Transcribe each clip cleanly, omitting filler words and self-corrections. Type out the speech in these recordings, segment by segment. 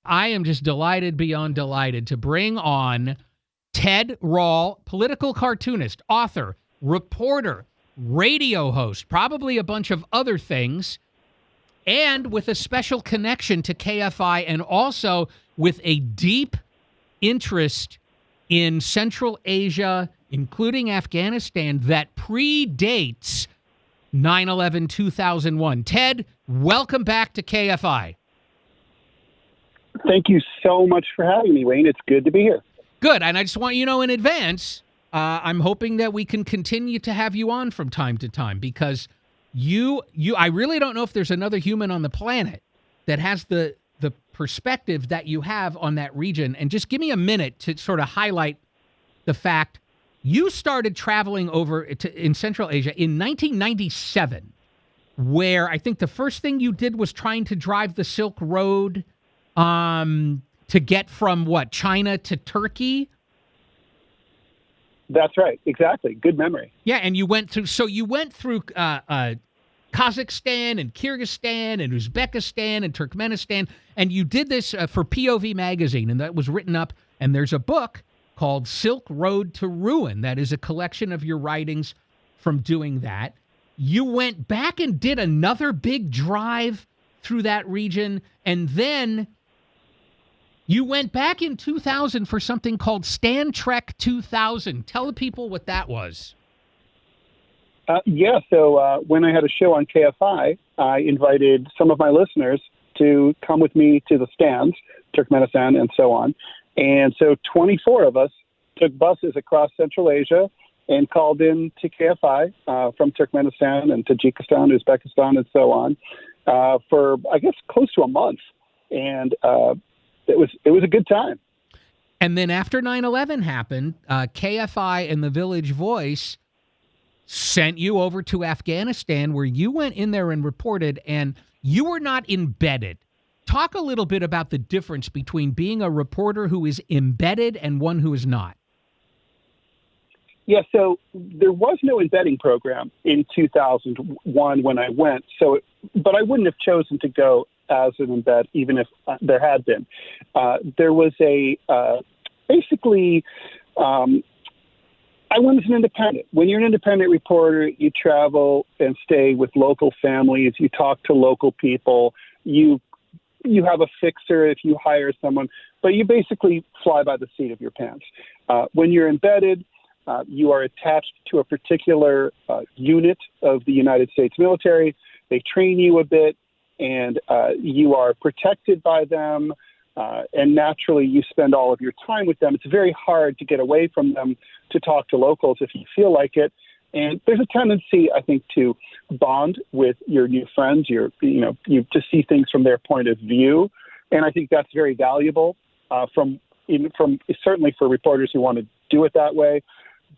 I am just delighted beyond delighted to bring on Ted Rall, political cartoonist, author, reporter, radio host, probably a bunch of other things, and with a special connection to KFI and also with a deep interest in Central Asia, including Afghanistan, that predates 9/11/2001. Ted, welcome back to KFI. Thank you so much for having me, Wayne. It's good to be here. Good. And I just want you to know in advance, I'm hoping that we can continue to have you on from time to time because I really don't know if there's another human on the planet that has the perspective that you have on that region. And just give me a minute to sort of highlight the fact you started traveling over in Central Asia in 1997, where I think the first thing you did was trying to drive the Silk Road to get from China to Turkey? That's right. Exactly. Good memory. Yeah. And you went through Kazakhstan and Kyrgyzstan and Uzbekistan and Turkmenistan. And you did this for POV magazine, and that was written up. And there's a book called Silk Road to Ruin. That is a collection of your writings from doing that. You went back and did another big drive through that region. And then you went back in 2000 for something called Stan Trek 2000. Tell the people what that was. So when I had a show on KFI, I invited some of my listeners to come with me to the stands, Turkmenistan and so on. And so 24 of us took buses across Central Asia and called in to KFI from Turkmenistan and Tajikistan, Uzbekistan, and so on for, I guess, close to a month. And it was a good time. And then after 9/11 happened, KFI and the Village Voice sent you over to Afghanistan, where you went in there and reported, and you were not embedded. Talk a little bit about the difference between being a reporter who is embedded and one who is not. Yeah, so there was no embedding program in 2001 when I went. But I wouldn't have chosen to go as an embed, even if there had been. There was I went as an independent. When you're an independent reporter, you travel and stay with local families. You talk to local people. You have a fixer if you hire someone, but you basically fly by the seat of your pants. When you're embedded, you are attached to a particular unit of the United States military. They train you a bit, and you are protected by them. And naturally, you spend all of your time with them. It's very hard to get away from them to talk to locals if you feel like it. And there's a tendency, I think, to bond with your new friends. You to see things from their point of view, and I think that's very valuable from certainly for reporters who want to do it that way.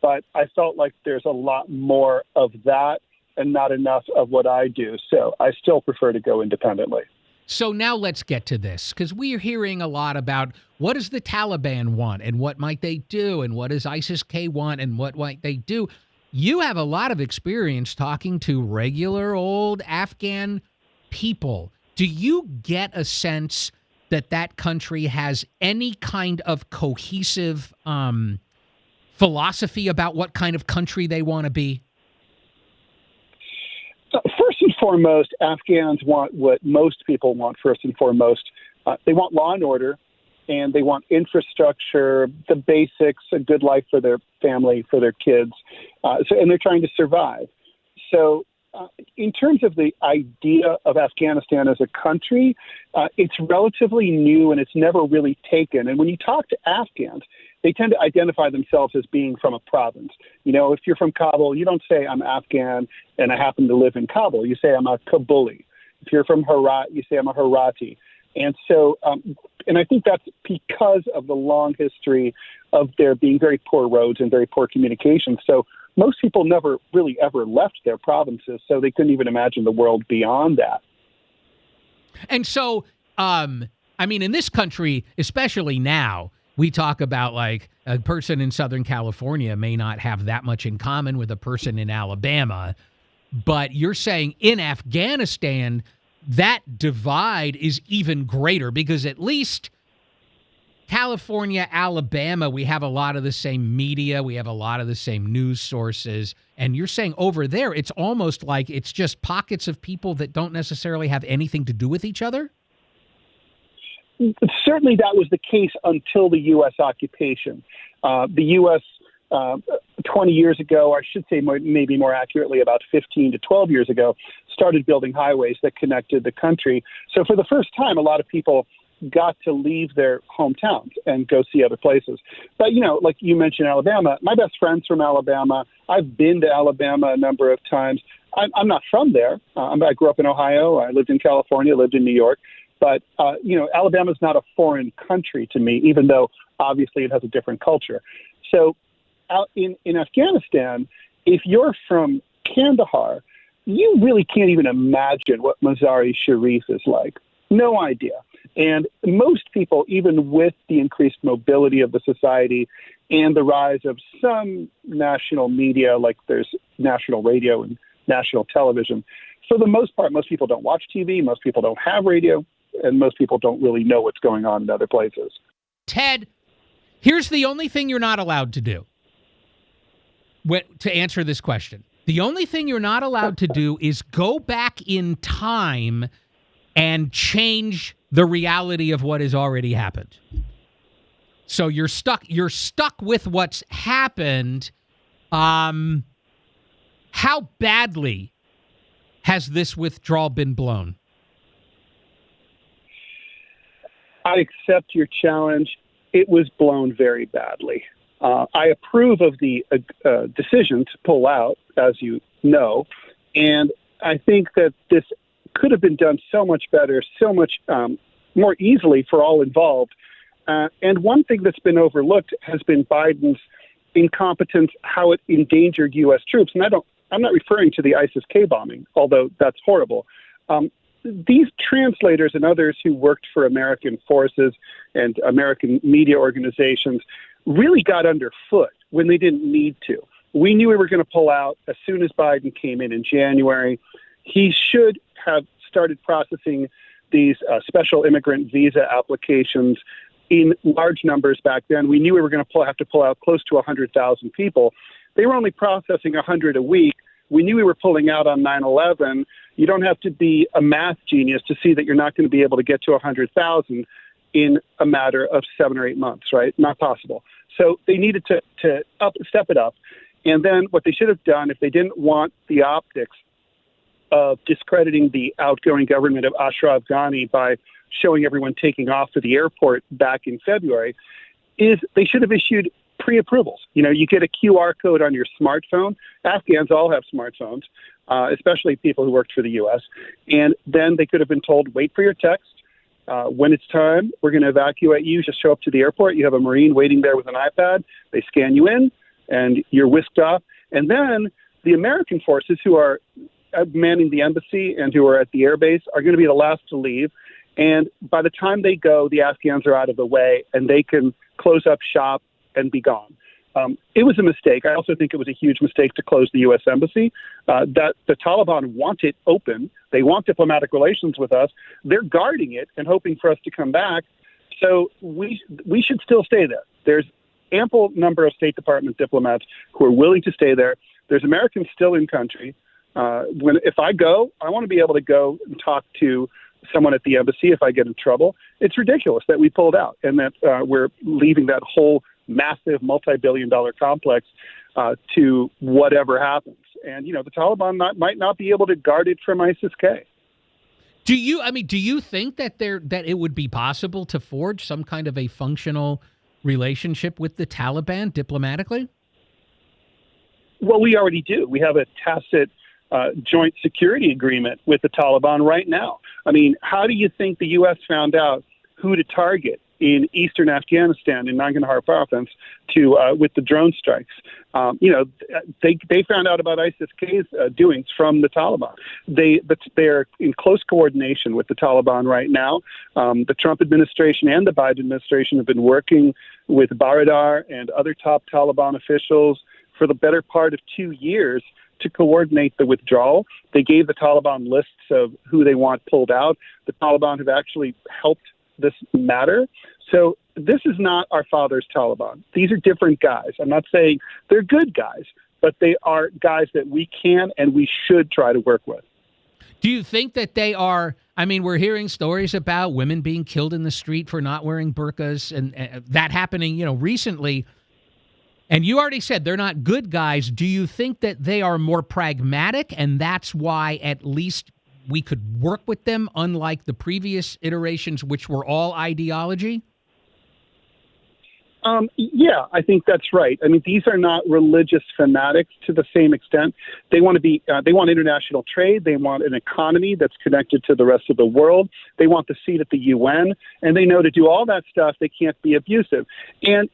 But I felt like there's a lot more of that and not enough of what I do. So I still prefer to go independently. So now let's get to this, because we are hearing a lot about what does the Taliban want and what might they do and what does ISIS-K want and what might they do. You have a lot of experience talking to regular old Afghan people. Do you get a sense that that country has any kind of cohesive philosophy about what kind of country they want to be? First and foremost, Afghans want what most people want first and foremost. They want law and order, and they want infrastructure, the basics, a good life for their family, for their kids. And they're trying to survive. So in terms of the idea of Afghanistan as a country, it's relatively new and it's never really taken. And when you talk to Afghans, they tend to identify themselves as being from a province. If you're from Kabul, you don't say I'm Afghan and I happen to live in Kabul. You say I'm a Kabuli. If you're from Herat, you say I'm a Herati. And so, and I think that's because of the long history of there being very poor roads and very poor communication. So most people never really ever left their provinces, so they couldn't even imagine the world beyond that. And so, in this country, especially now, we talk about like a person in Southern California may not have that much in common with a person in Alabama, but you're saying in Afghanistan, that divide is even greater because at least California, Alabama, we have a lot of the same media. We have a lot of the same news sources. And you're saying over there, it's almost like it's just pockets of people that don't necessarily have anything to do with each other? Certainly that was the case until the U.S. occupation. The U.S. 20 years ago, or I should say maybe more accurately about 15 to 12 years ago, started building highways that connected the country. So for the first time, a lot of people got to leave their hometowns and go see other places. But, like you mentioned, Alabama, my best friend's from Alabama. I've been to Alabama a number of times. I'm not from there. I grew up in Ohio. I lived in California, lived in New York. But, Alabama's not a foreign country to me, even though obviously it has a different culture. So out in Afghanistan, if you're from Kandahar, you really can't even imagine what Mazar-e-Sharif is like. No idea. And most people, even with the increased mobility of the society and the rise of some national media, like there's national radio and national television, for the most part, most people don't watch TV, most people don't have radio, and most people don't really know what's going on in other places. Ted, here's the only thing you're not allowed to do to answer this question. The only thing you're not allowed to do is go back in time and change the reality of what has already happened. So you're stuck with what's happened. How badly has this withdrawal been blown? I accept your challenge. It was blown very badly. I approve of the decision to pull out, as you know, and I think that this could have been done so much better, so much more easily for all involved. And one thing that's been overlooked has been Biden's incompetence, how it endangered U.S. troops. And I'm not referring to the ISIS-K bombing, although that's horrible. These translators and others who worked for American forces and American media organizations really got underfoot when they didn't need to. We knew we were going to pull out as soon as Biden came in January. He should have started processing these special immigrant visa applications in large numbers back then. We knew we were going to have to pull out close to 100,000 people. They were only processing 100 a week. We knew we were pulling out on 9/11. You don't have to be a math genius to see that you're not going to be able to get to 100,000 in a matter of 7 or 8 months, right? Not possible. So they needed to step it up. And then what they should have done, if they didn't want the optics of discrediting the outgoing government of Ashraf Ghani by showing everyone taking off to the airport back in February, is they should have issued pre-approvals. You get a QR code on your smartphone. Afghans all have smartphones, especially people who worked for the U.S. And then they could have been told, wait for your text. When it's time, we're going to evacuate you. Just show up to the airport. You have a Marine waiting there with an iPad. They scan you in, and you're whisked off. And then the American forces who are manning the embassy and who are at the airbase are going to be the last to leave. And by the time they go, the Afghans are out of the way, and they can close up shop and be gone. It was a mistake. I also think it was a huge mistake to close the U.S. embassy. That the Taliban want it open. They want diplomatic relations with us. They're guarding it and hoping for us to come back. So we should still stay there. There's ample number of State Department diplomats who are willing to stay there. There's Americans still in country. If I go, I want to be able to go and talk to someone at the embassy if I get in trouble. It's ridiculous that we pulled out and that we're leaving that whole massive multi-billion-dollar complex to whatever happens. And, the Taliban might not be able to guard it from ISIS-K. Do you think that it would be possible to forge some kind of a functional relationship with the Taliban diplomatically? Well, we already do. We have a tacit joint security agreement with the Taliban right now. I mean, how do you think the U.S. found out who to target in eastern Afghanistan, in Nangarhar province, with the drone strikes? They found out about ISIS-K's doings from the Taliban. They're in close coordination with the Taliban right now. The Trump administration and the Biden administration have been working with Baradar and other top Taliban officials for the better part of 2 years to coordinate the withdrawal. They gave the Taliban lists of who they want pulled out. The Taliban have actually helped this matter. So this is not our father's Taliban. These are different guys. I'm not saying they're good guys, but they are guys that we can and we should try to work with. Do you think that they are? I mean, we're hearing stories about women being killed in the street for not wearing burqas, and that happening, recently. And you already said they're not good guys. Do you think that they are more pragmatic, and that's why at least we could work with them, unlike the previous iterations, which were all ideology? Yeah, I think that's right. I mean, these are not religious fanatics to the same extent. They want to be. They want international trade. They want an economy that's connected to the rest of the world. They want the seat at the UN, and they know to do all that stuff, they can't be abusive. And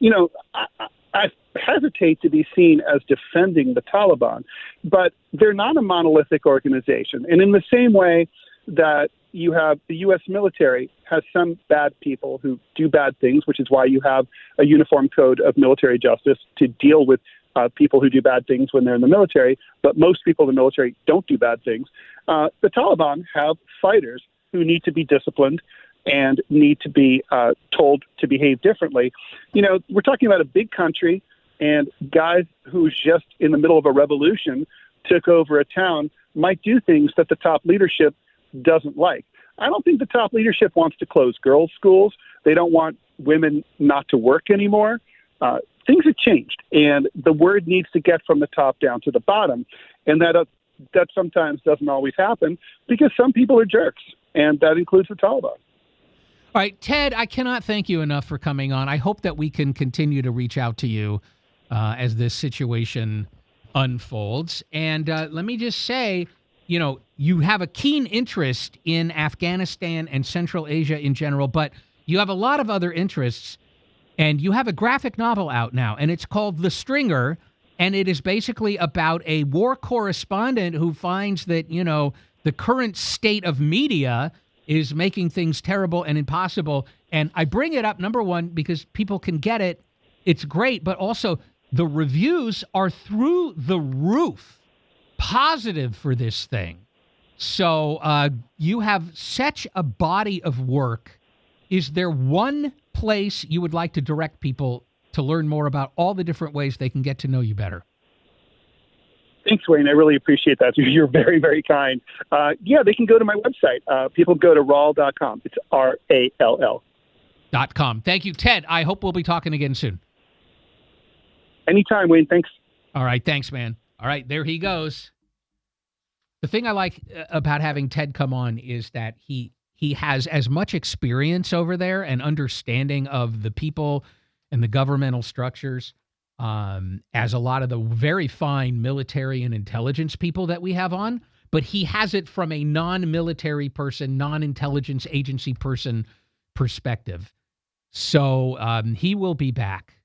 I hesitate to be seen as defending the Taliban, but they're not a monolithic organization. And in the same way that you have the U.S. military has some bad people who do bad things, which is why you have a uniform code of military justice to deal with people who do bad things when they're in the military. But most people in the military don't do bad things. The Taliban have fighters who need to be disciplined and need to be told to behave differently. We're talking about a big country, and guys who's just in the middle of a revolution took over a town might do things that the top leadership doesn't like. I don't think the top leadership wants to close girls' schools. They don't want women not to work anymore. Things have changed, and the word needs to get from the top down to the bottom, and that sometimes doesn't always happen because some people are jerks, and that includes the Taliban. All right, Ted, I cannot thank you enough for coming on. I hope that we can continue to reach out to you as this situation unfolds. And let me just say, you have a keen interest in Afghanistan and Central Asia in general, but you have a lot of other interests, and you have a graphic novel out now, and it's called The Stringer, and it is basically about a war correspondent who finds that, the current state of media is making things terrible and impossible. And I bring it up, number one, because people can get it. It's great, but also the reviews are through the roof positive for this thing. So you have such a body of work. Is there one place you would like to direct people to learn more about all the different ways they can get to know you better? Thanks, Wayne. I really appreciate that. You're very, very kind. They can go to my website. People go to rall.com. It's RALL.com. Thank you, Ted. I hope we'll be talking again soon. Anytime, Wayne. Thanks. All right. Thanks, man. All right. There he goes. The thing I like about having Ted come on is that he has as much experience over there and understanding of the people and the governmental structures as a lot of the very fine military and intelligence people that we have on, but he has it from a non-military person, non-intelligence agency person perspective. So he will be back.